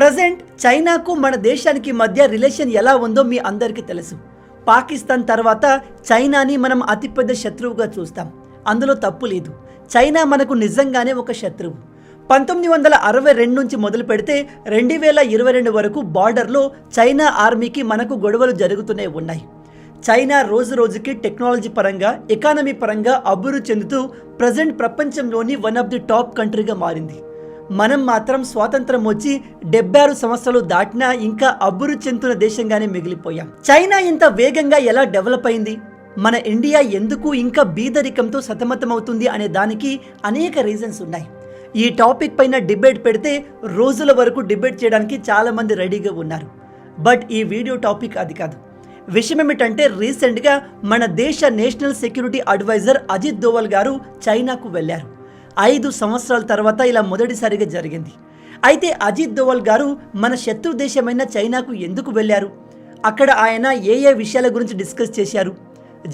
Present చైనాకు మన దేశానికి మధ్య రిలేషన్ ఎలా ఉందో మీ అందరికీ తెలుసు. పాకిస్తాన్ తర్వాత చైనాని మనం అతిపెద్ద శత్రువుగా చూస్తాం. అందులో తప్పు లేదు. చైనా మనకు నిజంగానే ఒక శత్రువు. 1962 నుంచి మొదలు పెడితే 2022 వరకు బార్డర్లో చైనా ఆర్మీకి మనకు గొడవలు జరుగుతూనే ఉన్నాయి. చైనా రోజు రోజుకి టెక్నాలజీ పరంగా, ఎకానమీ పరంగా అభివృద్ధి చెందుతూ ప్రజెంట్ ప్రపంచంలోని వన్ ఆఫ్ ది టాప్ కంట్రీగా మారింది. మనం మాత్రం స్వాతంత్రం వచ్చి 76 సంవత్సరాలు దాటినా ఇంకా అభివృద్ధి చెందుతున్న దేశంగానే మిగిలిపోయాం. చైనా ఇంత వేగంగా ఎలా డెవలప్ అయింది, మన ఇండియా ఎందుకు ఇంకా బీదరికంతో సతమతమవుతుంది అనే దానికి అనేక రీజన్స్ ఉన్నాయి. ఈ టాపిక్ పైన డిబేట్ పెడితే రోజుల వరకు డిబేట్ చేయడానికి చాలామంది రెడీగా ఉన్నారు. బట్ ఈ వీడియో టాపిక్ అది కాదు. విషయం ఏమిటంటే రీసెంట్గా మన దేశ national security adviser Ajit Doval గారు చైనాకు వెళ్ళారు. 5 సంవత్సరాల తర్వాత ఇలా మొదటిసారిగా జరిగింది. అయితే అజిత్ దోవల్ గారు మన శత్రు దేశమైన చైనాకు ఎందుకు వెళ్ళారు, అక్కడ ఆయన ఏ విషయాల గురించి డిస్కస్ చేశారు?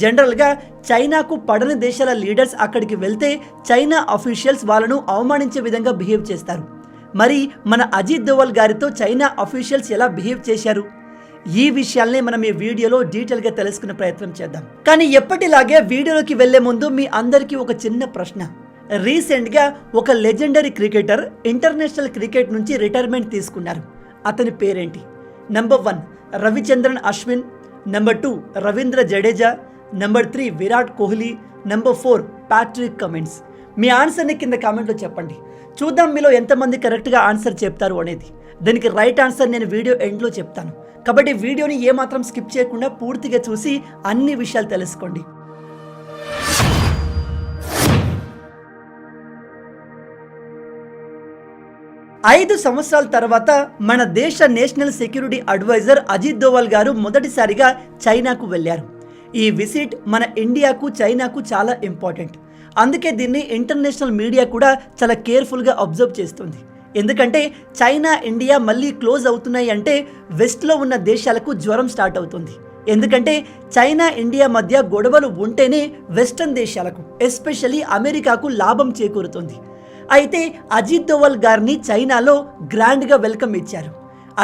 జనరల్గా చైనాకు పడని దేశాల లీడర్స్ అక్కడికి వెళ్తే చైనా అఫీషియల్స్ వాళ్ళను అవమానించే విధంగా బిహేవ్ చేస్తారు. మరి మన అజిత్ దోవల్ గారితో చైనా అఫీషియల్స్ ఎలా బిహేవ్ చేశారు? ఈ విషయాల్ని మనం ఈ వీడియోలో డీటెయిల్గా తెలుసుకునే ప్రయత్నం చేద్దాం. కానీ ఎప్పటిలాగే వీడియోలోకి వెళ్లే ముందు మీ అందరికీ ఒక చిన్న ప్రశ్న. రీసెంట్గా ఒక లెజెండరీ క్రికెటర్ ఇంటర్నేషనల్ క్రికెట్ నుంచి రిటైర్మెంట్ తీసుకున్నారు. అతని పేరేంటి? Number 1 Ravichandran Ashwin, number 2 Ravindra Jadeja, number 3 Virat Kohli, number 4 Patrick Cummins. మీ ఆన్సర్ని కింద కామెంట్లో చెప్పండి. చూద్దాం మీలో ఎంతమంది కరెక్ట్గా ఆన్సర్ చెప్తారు అనేది. దానికి రైట్ ఆన్సర్ నేను వీడియో ఎండ్లో చెప్తాను. కాబట్టి వీడియోని ఏమాత్రం స్కిప్ చేయకుండా పూర్తిగా చూసి అన్ని విషయాలు తెలుసుకోండి. ఐదు సంవత్సరాల తర్వాత మన దేశ national security adviser Ajit Doval గారు మొదటిసారిగా చైనాకు వెళ్ళారు. ఈ విజిట్ మన ఇండియాకు చైనాకు చాలా ఇంపార్టెంట్. అందుకే దీన్ని ఇంటర్నేషనల్ మీడియా కూడా చాలా కేర్ఫుల్గా అబ్జర్వ్ చేస్తుంది. ఎందుకంటే చైనా ఇండియా మళ్ళీ క్లోజ్ అవుతున్నాయి అంటే వెస్ట్లో ఉన్న దేశాలకు జ్వరం స్టార్ట్ అవుతుంది. ఎందుకంటే చైనా ఇండియా మధ్య గొడవలు ఉంటేనే వెస్టర్న్ దేశాలకు, ఎస్పెషల్లీ అమెరికాకు లాభం చేకూరుతుంది. అయితే అజిత్ దోవల్ గారిని చైనాలో గ్రాండ్గా వెల్కమ్ ఇచ్చారు.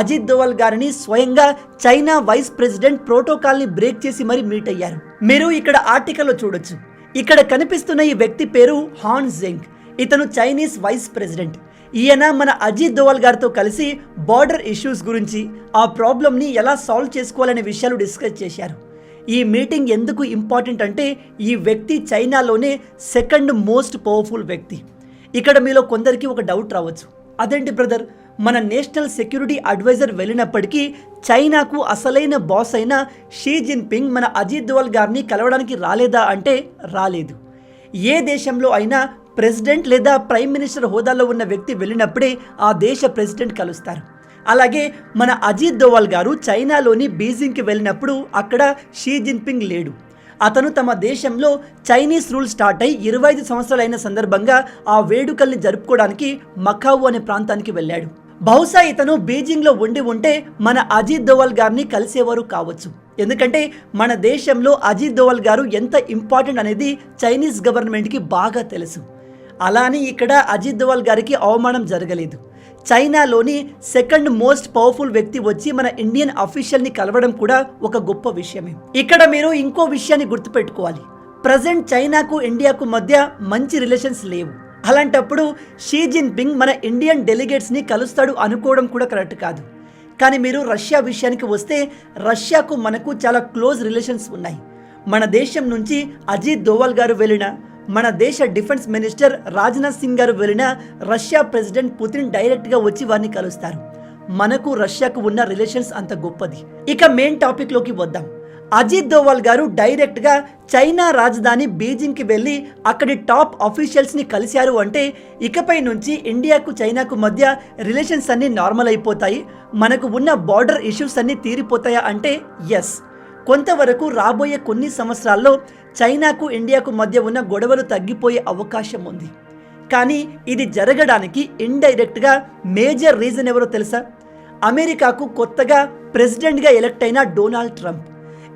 అజిత్ దోవల్ గారిని స్వయంగా చైనా వైస్ ప్రెసిడెంట్ ప్రోటోకాల్ని బ్రేక్ చేసి మరీ మీట్ అయ్యారు. మీరు ఇక్కడ ఆర్టికల్లో చూడొచ్చు. ఇక్కడ కనిపిస్తున్న ఈ వ్యక్తి పేరు హాన్ జెంగ్. ఇతను చైనీస్ వైస్ ప్రెసిడెంట్. ఈయన మన అజిత్ దోవల్ గారితో కలిసి బార్డర్ ఇష్యూస్ గురించి, ఆ ప్రాబ్లమ్ని ఎలా సాల్వ్ చేసుకోవాలనే విషయాలు డిస్కస్ చేశారు. ఈ మీటింగ్ ఎందుకు ఇంపార్టెంట్ అంటే ఈ వ్యక్తి చైనాలోనే సెకండ్ మోస్ట్ పవర్ఫుల్ వ్యక్తి. ఇక్కడ మీలో కొందరికి ఒక డౌట్ రావచ్చు. అదేంటి బ్రదర్, మన నేషనల్ సెక్యూరిటీ అడ్వైజర్ వెళ్ళినప్పటికీ చైనాకు అసలైన బాస్ అయిన షీ జిన్పింగ్ మన అజిత్ దోవల్ గారిని కలవడానికి రాలేదా అంటే రాలేదు. ఏ దేశంలో అయినా ప్రెసిడెంట్ లేదా ప్రైమ్ మినిస్టర్ హోదాలో ఉన్న వ్యక్తి వెళ్ళినప్పుడే ఆ దేశ ప్రెసిడెంట్ కలుస్తారు. అలాగే మన అజిత్ దోవల్ గారు చైనాలోని బీజింగ్కి వెళ్ళినప్పుడు అక్కడ షీ జిన్పింగ్ లేడు. అతను తమ దేశంలో చైనీస్ రూల్ స్టార్ట్ అయి 25 సంవత్సరాలైన సందర్భంగా ఆ వేడుకల్ని జరుపుకోవడానికి మకావు అనే ప్రాంతానికి వెళ్ళాడు. బహుశా ఇతను బీజింగ్లో ఉండి ఉంటే మన అజిత్ దోవల్ గారిని కలిసేవారు కావచ్చు. ఎందుకంటే మన దేశంలో అజిత్ దోవల్ గారు ఎంత ఇంపార్టెంట్ అనేది చైనీస్ గవర్నమెంట్కి బాగా తెలుసు. అలానే ఇక్కడ అజిత్ దోవల్ గారికి అవమానం జరగలేదు. చైనాలోని సెకండ్ మోస్ట్ పవర్ఫుల్ వ్యక్తి వచ్చి మన ఇండియన్ అఫీషియల్ని కలవడం కూడా ఒక గొప్ప విషయమే. ఇక్కడ మీరు ఇంకో విషయాన్ని గుర్తుపెట్టుకోవాలి. ప్రజెంట్ చైనాకు ఇండియాకు మధ్య మంచి రిలేషన్స్ లేవు. అలాంటప్పుడు షీ జిన్పింగ్ మన ఇండియన్ డెలిగేట్స్ని కలుస్తాడు అనుకోవడం కూడా కరెక్ట్ కాదు. కానీ మీరు రష్యా విషయానికి వస్తే రష్యాకు మనకు చాలా క్లోజ్ రిలేషన్స్ ఉన్నాయి. మన దేశం నుంచి అజిత్ దోవల్ గారు వెళ్ళిన, మన దేశ డిఫెన్స్ మినిస్టర్ రాజ్నాథ్ సింగ్ గారు వెళ్ళిన రష్యా ప్రెసిడెంట్ పుతిన్ డైరెక్ట్గా వచ్చి వారిని కలుస్తారు. మనకు రష్యాకు ఉన్న రిలేషన్స్ అంత గొప్పది. ఇక మెయిన్ టాపిక్లోకి వద్దాం. అజిత్ దోవల్ గారు డైరెక్ట్గా చైనా రాజధాని బీజింగ్కి వెళ్ళి అక్కడి టాప్ అఫీషియల్స్ని కలిశారు అంటే ఇకపై నుంచి ఇండియాకు చైనాకు మధ్య రిలేషన్స్ అన్నీ నార్మల్ అయిపోతాయి, మనకు ఉన్న బార్డర్ ఇష్యూస్ అన్నీ తీరిపోతాయా అంటే ఎస్. కొంతవరకు రాబోయే కొన్ని సంవత్సరాల్లో చైనాకు ఇండియాకు మధ్య ఉన్న గొడవలు తగ్గిపోయే అవకాశం ఉంది. కానీ ఇది జరగడానికి ఇండైరెక్ట్గా మేజర్ రీజన్ ఎవరో తెలుసా? అమెరికాకు కొత్తగా ప్రెసిడెంట్గా ఎలక్ట్ అయిన డొనాల్డ్ ట్రంప్.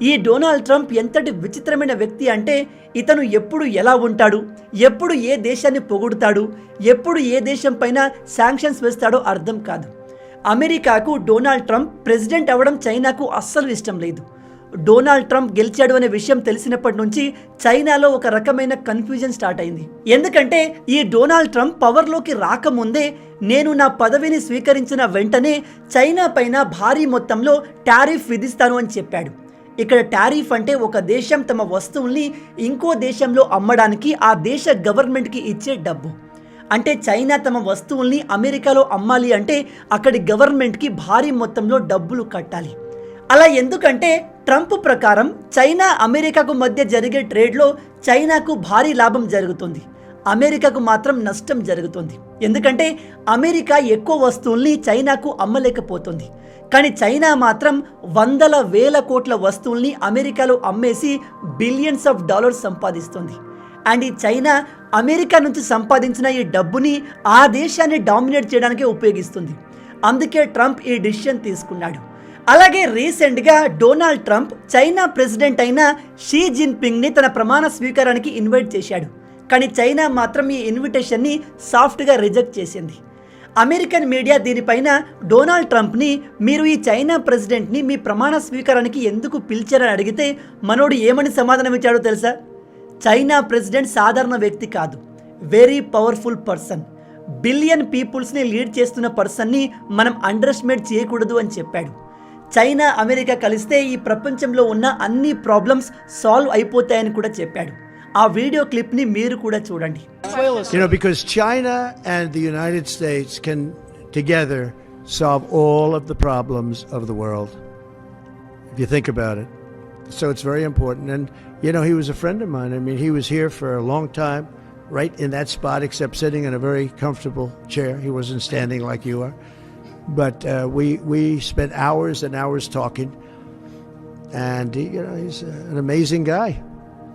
ఈ డొనాల్డ్ ట్రంప్ ఎంతటి విచిత్రమైన వ్యక్తి అంటే ఇతను ఎప్పుడు ఎలా ఉంటాడు, ఎప్పుడు ఏ దేశాన్ని పొగుడుతాడు, ఎప్పుడు ఏ దేశం పైన శాంక్షన్స్ వేస్తాడో అర్థం కాదు. అమెరికాకు డొనాల్డ్ ట్రంప్ ప్రెసిడెంట్ అవ్వడం చైనాకు అస్సలు ఇష్టం లేదు. డొనాల్డ్ ట్రంప్ గెలిచాడు అనే విషయం తెలిసినప్పటి నుంచి చైనాలో ఒక రకమైన కన్ఫ్యూజన్ స్టార్ట్ అయింది. ఎందుకంటే ఈ డొనాల్డ్ ట్రంప్ పవర్లోకి రాకముందే నేను నా పదవిని స్వీకరించిన వెంటనే చైనా పైన భారీ మొత్తంలో టారిఫ్ విధిస్తాను అని చెప్పాడు. ఇక్కడ టారిఫ్ అంటే ఒక దేశం తమ వస్తువుల్ని ఇంకో దేశంలో అమ్మడానికి ఆ దేశ గవర్నమెంట్కి ఇచ్చే డబ్బు. అంటే చైనా తమ వస్తువుల్ని అమెరికాలో అమ్మాలి అంటే అక్కడి గవర్నమెంట్కి భారీ మొత్తంలో డబ్బులు కట్టాలి. అలా ఎందుకంటే ట్రంప్ ప్రకారం చైనా అమెరికాకు మధ్య జరిగే ట్రేడ్లో చైనాకు భారీ లాభం జరుగుతుంది, అమెరికాకు మాత్రం నష్టం జరుగుతుంది. ఎందుకంటే అమెరికా ఎక్కువ వస్తువుల్ని చైనాకు అమ్మలేకపోతుంది, కానీ చైనా మాత్రం వందల వేల కోట్ల వస్తువుల్ని అమెరికాలో అమ్మేసి బిలియన్స్ ఆఫ్ డాలర్స్ సంపాదిస్తుంది. అండ్ ఈ చైనా అమెరికా నుంచి సంపాదించిన ఈ డబ్బుని ఆ దేశాన్ని డామినేట్ చేయడానికే ఉపయోగిస్తుంది. అందుకే ట్రంప్ ఈ డిసిషన్ తీసుకున్నాడు. అలాగే రీసెంట్గా డొనాల్డ్ ట్రంప్ చైనా ప్రెసిడెంట్ అయిన షీ జిన్పింగ్ని తన ప్రమాణ స్వీకారానికి ఇన్వైట్ చేశాడు. కానీ చైనా మాత్రం ఈ ఇన్విటేషన్ని సాఫ్ట్గా రిజెక్ట్ చేసింది. అమెరికన్ మీడియా దీనిపైన డొనాల్డ్ ట్రంప్ని మీరు ఈ చైనా ప్రెసిడెంట్ని మీ ప్రమాణ స్వీకారానికి ఎందుకు పిలిచారని అడిగితే మనోడు ఏమని సమాధానం ఇచ్చాడో తెలుసా? చైనా ప్రెసిడెంట్ సాధారణ వ్యక్తి కాదు, వెరీ పవర్ఫుల్ పర్సన్, బిలియన్ పీపుల్స్ని లీడ్ చేస్తున్న పర్సన్ని మనం అండర్ ఎస్టిమేట్ చేయకూడదు అని చెప్పాడు. చైనా అమెరికా కలిస్తే ఈ ప్రపంచంలో ఉన్న అన్ని ప్రాబ్లమ్స్ సాల్వ్ అయిపోతాయని కూడా చెప్పాడు. ఆ వీడియో క్లిప్ని మీరు కూడా చూడండి. Because China and the United States can together solve all of the problems of the world, if you think about it. So it's very important. And, he was a friend of mine. I mean, he was here for a long time, right in that spot, except sitting in a very comfortable chair. He wasn't standing like you are. But we spent hours and hours talking, and he's an amazing guy.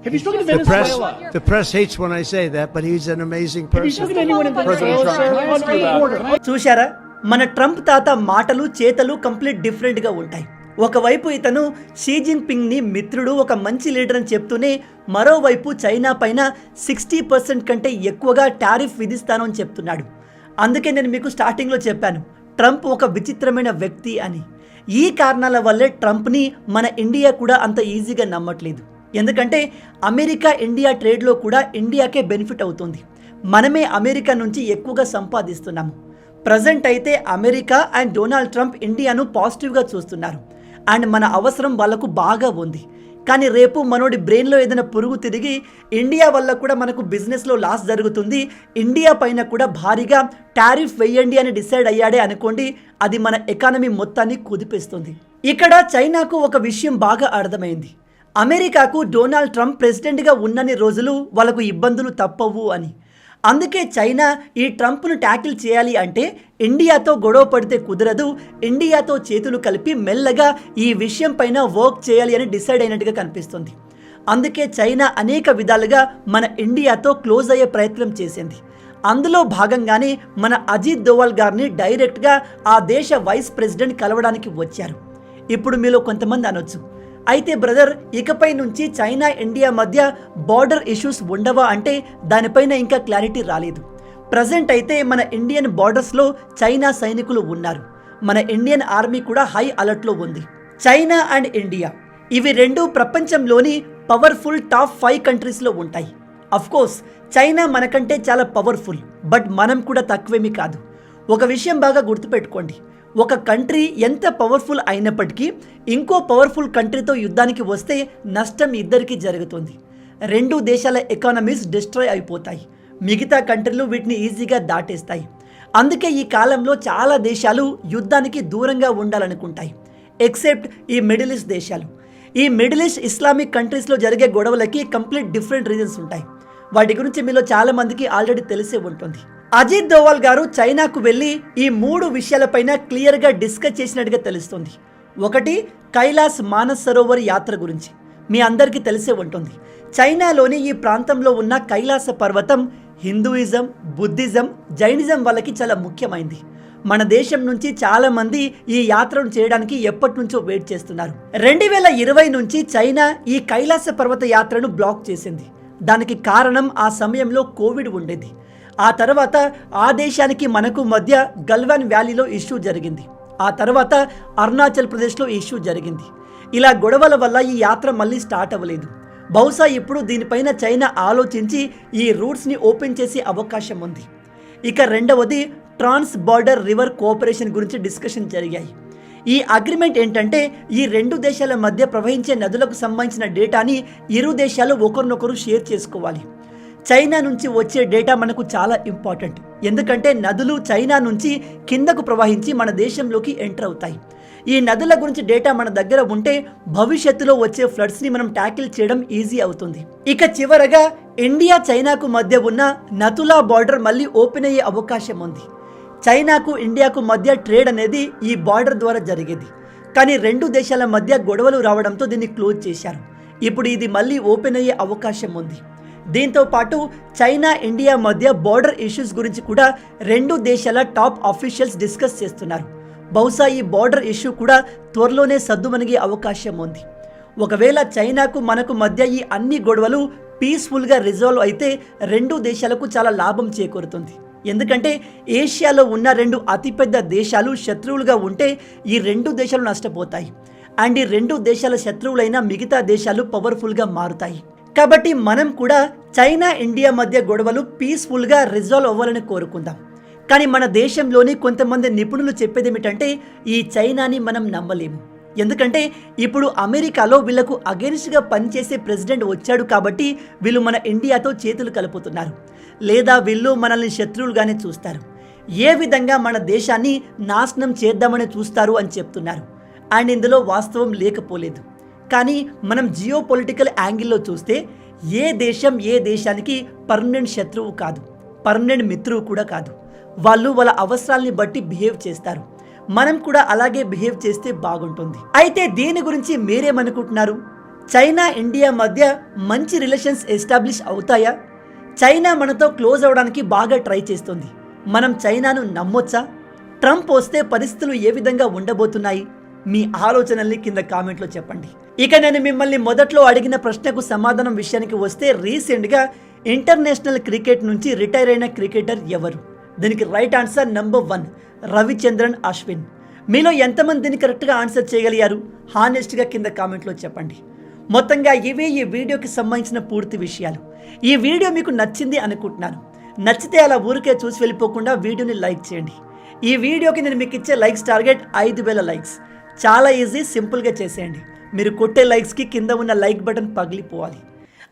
Have you spoken to Venezuela? The press hates when I say that, but he's an amazing person. Have you spoken to anyone in Venezuela, sir? On the border. చూశారా, మన Trump తాత మాటలు చేతలు complete డిఫరెంట్గా ఉంటాయి. ఒకవైపు ఇతను she జిన్పింగ్ని మిత్రుడు, ఒక మంచి లీడర్ అని చెప్తూనే మరోవైపు చైనా పైన 60% కంటే ఎక్కువగా టారిఫ్ విధిస్తాను అని చెప్తున్నాడు. అందుకే నేను మీకు స్టార్టింగ్లో చెప్పాను, ట్రంప్ ఒక విచిత్రమైన వ్యక్తి అని. ఈ కారణాల వల్లే ట్రంప్ని మన ఇండియా కూడా అంత ఈజీగా నమ్మట్లేదు. ఎందుకంటే అమెరికా ఇండియా ట్రేడ్లో కూడా ఇండియాకే బెనిఫిట్ అవుతుంది. మనమే అమెరికా నుంచి ఎక్కువగా సంపాదిస్తున్నాము. ప్రజెంట్ అయితే అమెరికా అండ్ డొనాల్డ్ ట్రంప్ ఇండియాను పాజిటివ్గా చూస్తున్నారు అండ్ మన అవసరం వాళ్ళకు బాగా ఉంది. కానీ రేపు మనోడి బ్రెయిన్లో ఏదైనా పురుగు తిరిగి ఇండియా వల్ల కూడా మనకు బిజినెస్లో లాస్ జరుగుతుంది, ఇండియా పైన కూడా భారీగా టారిఫ్ వేయండి అని డిసైడ్ అయ్యాడే అనుకోండి, అది మన ఎకానమీ మొత్తాన్ని కుదిపేస్తుంది. ఇక్కడ చైనాకు ఒక విషయం బాగా అర్థమైంది, అమెరికాకు డొనాల్డ్ ట్రంప్ ప్రెసిడెంట్గా ఉన్నన్ని రోజులు వాళ్ళకు ఇబ్బందులు తప్పవు అని. అందుకే చైనా ఈ ట్రంప్ను ట్యాకిల్ చేయాలి అంటే ఇండియాతో గొడవ పడితే కుదరదు, ఇండియాతో చేతులు కలిపి మెల్లగా ఈ విషయం పైన వర్క్ చేయాలి అని డిసైడ్ అయినట్టుగా కనిపిస్తుంది. అందుకే చైనా అనేక విధాలుగా మన ఇండియాతో క్లోజ్ అయ్యే ప్రయత్నం చేసింది. అందులో భాగంగానే మన అజిత్ దోవల్ గారిని డైరెక్ట్గా ఆ దేశ వైస్ ప్రెసిడెంట్ కలవడానికి వచ్చారు. ఇప్పుడు మీలో కొంతమంది అనొచ్చు, అయితే బ్రదర్ ఇకపై నుంచి చైనా ఇండియా మధ్య బార్డర్ ఇష్యూస్ ఉండవా అంటే దానిపైన ఇంకా క్లారిటీ రాలేదు. ప్రజెంట్ అయితే మన ఇండియన్ బార్డర్స్లో చైనా సైనికులు ఉన్నారు, మన ఇండియన్ ఆర్మీ కూడా హై అలర్ట్లో ఉంది. చైనా అండ్ ఇండియా ఇవి రెండు ప్రపంచంలోని పవర్ఫుల్ టాప్ 5 కంట్రీస్లో ఉంటాయి. అఫ్కోర్స్ చైనా మనకంటే చాలా పవర్ఫుల్, బట్ మనం కూడా తక్కువేమీ కాదు. ఒక విషయం బాగా గుర్తుపెట్టుకోండి, ఒక కంట్రీ ఎంత పవర్ఫుల్ అయినప్పటికీ ఇంకో పవర్ఫుల్ కంట్రీతో యుద్ధానికి వస్తే నష్టం ఇద్దరికీ జరుగుతుంది. రెండు దేశాల ఎకానమీస్ డిస్ట్రాయ్ అయిపోతాయి, మిగతా కంట్రీలు వీటిని ఈజీగా దాటేస్తాయి. అందుకే ఈ కాలంలో చాలా దేశాలు యుద్ధానికి దూరంగా ఉండాలనుకుంటాయి, ఎక్సెప్ట్ ఈ మిడిల్ ఈస్ట్ దేశాలు. ఈ మిడిల్ ఈస్ట్ ఇస్లామిక్ కంట్రీస్లో జరిగే గొడవలకి కంప్లీట్ డిఫరెంట్ రీజన్స్ ఉంటాయి. వాటి గురించి మీలో చాలా మందికి ఆల్రెడీ తెలిసే ఉంటుంది. అజిత్ దోవల్ గారు చైనాకు వెళ్ళి ఈ 3 విషయాలపైన క్లియర్గా డిస్కస్ చేసినట్టుగా తెలుస్తుంది. ఒకటి, కైలాస్ మానస్ సరోవర్ యాత్ర గురించి మీ అందరికీ తెలిసే ఉంటుంది. చైనాలోని ఈ ప్రాంతంలో ఉన్న కైలాస పర్వతం హిందూయిజం, బుద్ధిజం, జైనిజం వాళ్ళకి చాలా ముఖ్యమైంది. మన దేశం నుంచి చాలా మంది ఈ యాత్రను చేయడానికి ఎప్పటి నుంచో వెయిట్ చేస్తున్నారు. 2020 నుంచి చైనా ఈ కైలాస పర్వత యాత్రను బ్లాక్ చేసింది. దానికి కారణం ఆ సమయంలో కోవిడ్ ఉండేది. ఆ తర్వాత ఆ దేశానికి మనకు మధ్య గల్వాన్ వ్యాలీలో ఇష్యూ జరిగింది. ఆ తర్వాత అరుణాచల్ ప్రదేశ్లో ఇష్యూ జరిగింది. ఇలా గొడవల వల్ల ఈ యాత్ర మళ్ళీ స్టార్ట్ అవ్వలేదు. బహుశా ఇప్పుడు దీనిపైన చైనా ఆలోచించి ఈ రూట్స్ని ఓపెన్ చేసే అవకాశం ఉంది. ఇక రెండవది ట్రాన్స్ బార్డర్ రివర్ కోఆపరేషన్ గురించి డిస్కషన్ జరిగాయి. ఈ అగ్రిమెంట్ ఏంటంటే ఈ రెండు దేశాల మధ్య ప్రవహించే నదులకు సంబంధించిన డేటాని ఇరు దేశాలు ఒకరినొకరు షేర్ చేసుకోవాలి. చైనా నుంచి వచ్చే డేటా మనకు చాలా ఇంపార్టెంట్. ఎందుకంటే నదులు చైనా నుంచి కిందకు ప్రవహించి మన దేశంలోకి ఎంటర్ అవుతాయి. ఈ నదుల గురించి డేటా మన దగ్గర ఉంటే భవిష్యత్తులో వచ్చే ఫ్లడ్స్ని మనం ట్యాకిల్ చేయడం ఈజీ అవుతుంది. ఇక చివరగా ఇండియా చైనాకు మధ్య ఉన్న నతులా బార్డర్ మళ్ళీ ఓపెన్ అయ్యే అవకాశం ఉంది. చైనాకు ఇండియాకు మధ్య ట్రేడ్ అనేది ఈ బార్డర్ ద్వారా జరిగేది. కానీ రెండు దేశాల మధ్య గొడవలు రావడంతో దీన్ని క్లోజ్ చేశారు. ఇప్పుడు ఇది మళ్ళీ ఓపెన్ అయ్యే అవకాశం ఉంది. దీంతో పాటు చైనా ఇండియా మధ్య బార్డర్ ఇష్యూస్ గురించి కూడా రెండు దేశాల టాప్ ఆఫీషియల్స్ డిస్కస్ చేస్తున్నారు. బహుశా ఈ బార్డర్ ఇష్యూ కూడా త్వరలోనే సద్దుమణిగే అవకాశం ఉంది. ఒకవేళ చైనాకు మనకు మధ్య ఈ అన్ని గొడవలు పీస్ఫుల్గా రిజాల్వ్ అయితే రెండు దేశాలకు చాలా లాభం చేకూరుతుంది. ఎందుకంటే ఏషియాలో ఉన్న రెండు అతిపెద్ద దేశాలు శత్రువులుగా ఉంటే ఈ రెండు దేశాలు నష్టపోతాయి. అండ్ ఈ రెండు దేశాల శత్రువులైన మిగతా దేశాలు పవర్ఫుల్గా మారుతాయి. కాబట్టి మనం కూడా చైనా ఇండియా మధ్య గొడవలు పీస్ఫుల్గా రిజాల్వ్ అవ్వాలని కోరుకుందాం. కానీ మన దేశంలోని కొంతమంది నిపుణులు చెప్పేది ఏమిటంటే ఈ చైనాని మనం నమ్మలేము. ఎందుకంటే ఇప్పుడు అమెరికాలో వీళ్లకు అగెన్స్ట్గా పనిచేసే ప్రెసిడెంట్ వచ్చాడు కాబట్టి వీళ్ళు మన ఇండియాతో చేతులు కలుపుతున్నారు. లేదా వీళ్ళు మనల్ని శత్రువులుగానే చూస్తారు. ఏ విధంగా మన దేశాన్ని నాశనం చేద్దామని చూస్తారు అని చెప్తున్నారు. అండ్ ఇందులో వాస్తవం లేకపోలేదు. కానీ మనం జియో పొలిటికల్ యాంగిల్లో చూస్తే ఏ దేశం ఏ దేశానికి పర్మనెంట్ శత్రువు కాదు, పర్మనెంట్ మిత్రువు కూడా కాదు. వాళ్ళు వాళ్ళ అవసరాల్ని బట్టి బిహేవ్ చేస్తారు. మనం కూడా అలాగే బిహేవ్ చేస్తే బాగుంటుంది. అయితే దీని గురించి మీరేమనుకుంటున్నారు? చైనా ఇండియా మధ్య మంచి రిలేషన్స్ ఎస్టాబ్లిష్ అవుతాయా? చైనా మనతో క్లోజ్ అవ్వడానికి బాగా ట్రై చేస్తుంది. మనం చైనాను నమ్మొచ్చా? ట్రంప్ వస్తే పరిస్థితులు ఏ విధంగా ఉండబోతున్నాయి? మీ ఆలోచనల్ని కింద కామెంట్లో చెప్పండి. ఇక నేను మిమ్మల్ని మొదట్లో అడిగిన ప్రశ్నకు సమాధానం విషయానికి వస్తే రీసెంట్గా ఇంటర్నేషనల్ క్రికెట్ నుంచి రిటైర్ అయిన క్రికెటర్ ఎవరు? దీనికి right answer number 1 Ravichandran Ashwin. మీలో ఎంతమంది దీన్ని కరెక్ట్గా ఆన్సర్ చేయగలిగారు? హానెస్ట్గా కింద కామెంట్లో చెప్పండి. మొత్తంగా ఇవే ఈ వీడియోకి సంబంధించిన పూర్తి విషయాలు. ఈ వీడియో మీకు నచ్చింది అనుకుంటున్నాను. నచ్చితే అలా ఊరికే చూసి వెళ్ళిపోకుండా వీడియోని లైక్ చేయండి. ఈ వీడియోకి నేను మీకు ఇచ్చే లైక్స్ టార్గెట్ 5000 లైక్స్. చాలా ఈజీ, సింపుల్గా చేసేయండి. మీరు కొట్టే లైక్స్కి కింద ఉన్న లైక్ బటన్ పగిలిపోవాలి.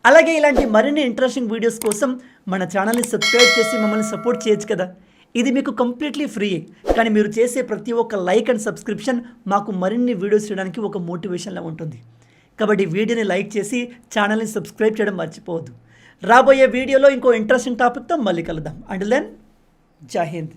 అలాగే ఇలాంటి మరిన్ని ఇంట్రెస్టింగ్ వీడియోస్ కోసం మన ఛానల్ని సబ్స్క్రైబ్ చేసి మమ్మల్ని సపోర్ట్ చేయొచ్చు కదా. ఇది మీకు కంప్లీట్లీ ఫ్రీ. కానీ మీరు చేసే ప్రతి ఒక్క లైక్ అండ్ సబ్స్క్రిప్షన్ మాకు మరిన్ని వీడియోస్ చేయడానికి ఒక మోటివేషన్లా ఉంటుంది. కాబట్టి వీడియోని లైక్ చేసి ఛానల్ని సబ్స్క్రైబ్ చేయడం మర్చిపోవద్దు. రాబోయే వీడియోలో ఇంకో ఇంట్రెస్టింగ్ టాపిక్తో మళ్ళీ కలుద్దాం. అంటిల్ దెన్, జై హింద్.